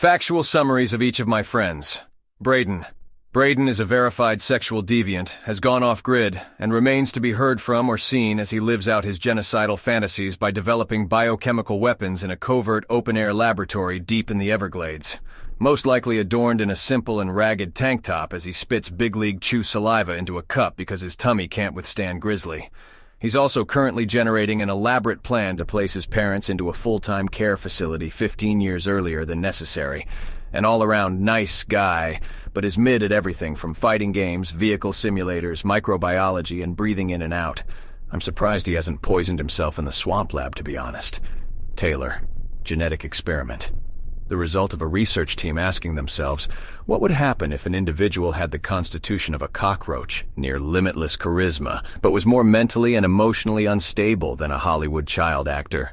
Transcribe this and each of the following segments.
Factual summaries of each of my friends. Braden. Braden is a verified sexual deviant, has gone off-grid, and remains to be heard from or seen as he lives out his genocidal fantasies by developing biochemical weapons in a covert open-air laboratory deep in the Everglades. Most likely adorned in a simple and ragged tank top as he spits big league chew saliva into a cup because his tummy can't withstand grizzly. He's also currently generating an elaborate plan to place his parents into a full-time care facility 15 years earlier than necessary. An all-around nice guy, but is mid at everything from fighting games, vehicle simulators, microbiology, and breathing in and out. I'm surprised he hasn't poisoned himself in the swamp lab, to be honest. Taylor. Genetic experiment. The result of a research team asking themselves, what would happen if an individual had the constitution of a cockroach, near limitless charisma, but was more mentally and emotionally unstable than a Hollywood child actor?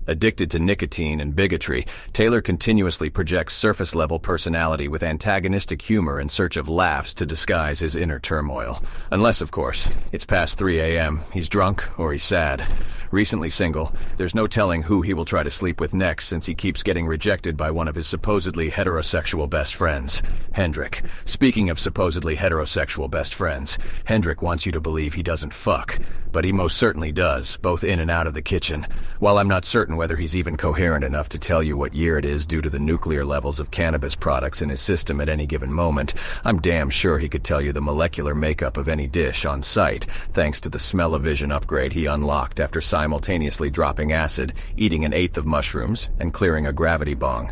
Addicted to nicotine and bigotry, Taylor continuously projects surface-level personality with antagonistic humor in search of laughs to disguise his inner turmoil. Unless, of course, it's past 3 a.m., he's drunk, or he's sad. Recently single, there's no telling who he will try to sleep with next since he keeps getting rejected by one of his supposedly heterosexual best friends, Hendrik. Speaking of supposedly heterosexual best friends, Hendrik wants you to believe he doesn't fuck, but he most certainly does, both in and out of the kitchen. While I'm not certain whether he's even coherent enough to tell you what year it is due to the nuclear levels of cannabis products in his system at any given moment, I'm damn sure he could tell you the molecular makeup of any dish on site, thanks to the smell-o-vision upgrade he unlocked after simultaneously dropping acid, eating an eighth of mushrooms, and clearing a gravity bong.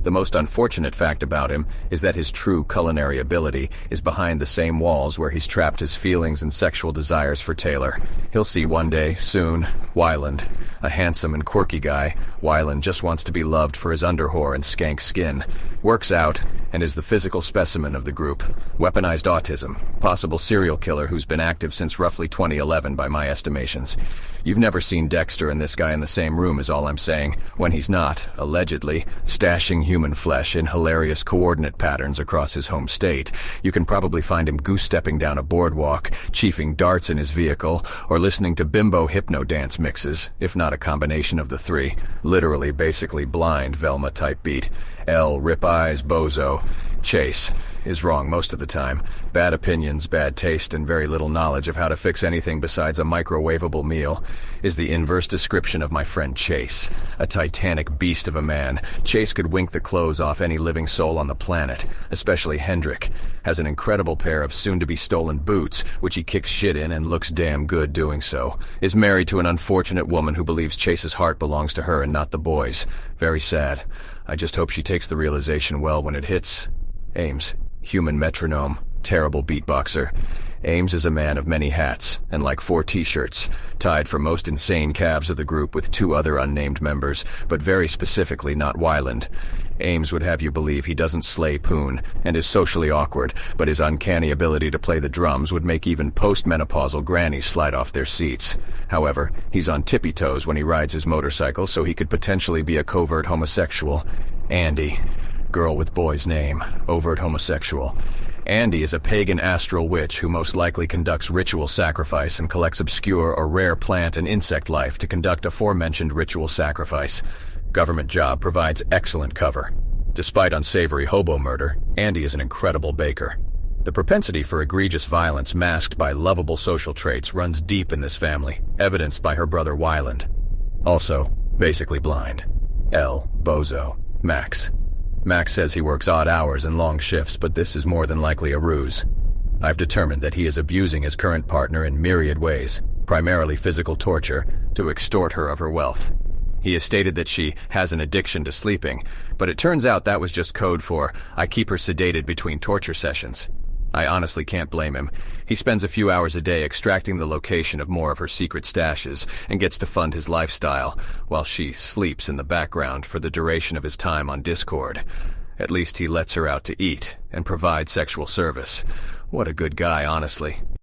The most unfortunate fact about him is that his true culinary ability is behind the same walls where he's trapped his feelings and sexual desires for Taylor. He'll see one day, soon, Wyland. A handsome and quirky guy, Wyland just wants to be loved for his underwhore and skank skin. Works out, and is the physical specimen of the group. Weaponized autism. Possible serial killer who's been active since roughly 2011 by my estimations. You've never seen Dexter and this guy in the same room is all I'm saying, when he's not, allegedly, stashing human flesh in hilarious coordinate patterns across his home state. You can probably find him goose-stepping down a boardwalk, chiefing darts in his vehicle, or listening to bimbo hypno dance mixes, if not a combination of the three. Literally, basically blind Velma-type beat. L, rip eyes, bozo. Chase is wrong most of the time. Bad opinions, bad taste, and very little knowledge of how to fix anything besides a microwavable meal is the inverse description of my friend Chase. A titanic beast of a man, Chase could wink the clothes off any living soul on the planet, especially Hendrik. Has an incredible pair of soon-to-be-stolen boots, which he kicks shit in and looks damn good doing so. Is married to an unfortunate woman who believes Chase's heart belongs to her and not the boys. Very sad. I just hope she takes the realization well when it hits. Ames, human metronome, terrible beatboxer. Ames is a man of many hats, and like 4 t-shirts, tied for most insane calves of the group with 2 other unnamed members, but very specifically not Wyland. Ames would have you believe he doesn't slay poon, and is socially awkward, but his uncanny ability to play the drums would make even post-menopausal grannies slide off their seats. However, he's on tippy-toes when he rides his motorcycle, so he could potentially be a covert homosexual. Andy. Girl with boy's name, overt homosexual. Andy is a pagan astral witch who most likely conducts ritual sacrifice and collects obscure or rare plant and insect life to conduct aforementioned ritual sacrifice. Government job provides excellent cover. Despite unsavory hobo murder, Andy is an incredible baker. The propensity for egregious violence masked by lovable social traits runs deep in this family, evidenced by her brother Wyland. Also, basically blind. L. Bozo. Max. Max says he works odd hours and long shifts, but this is more than likely a ruse. I've determined that he is abusing his current partner in myriad ways, primarily physical torture, to extort her of her wealth. He has stated that she has an addiction to sleeping, but it turns out that was just code for, I keep her sedated between torture sessions. I honestly can't blame him. He spends a few hours a day extracting the location of more of her secret stashes and gets to fund his lifestyle, while she sleeps in the background for the duration of his time on Discord. At least he lets her out to eat and provide sexual service. What a good guy, honestly.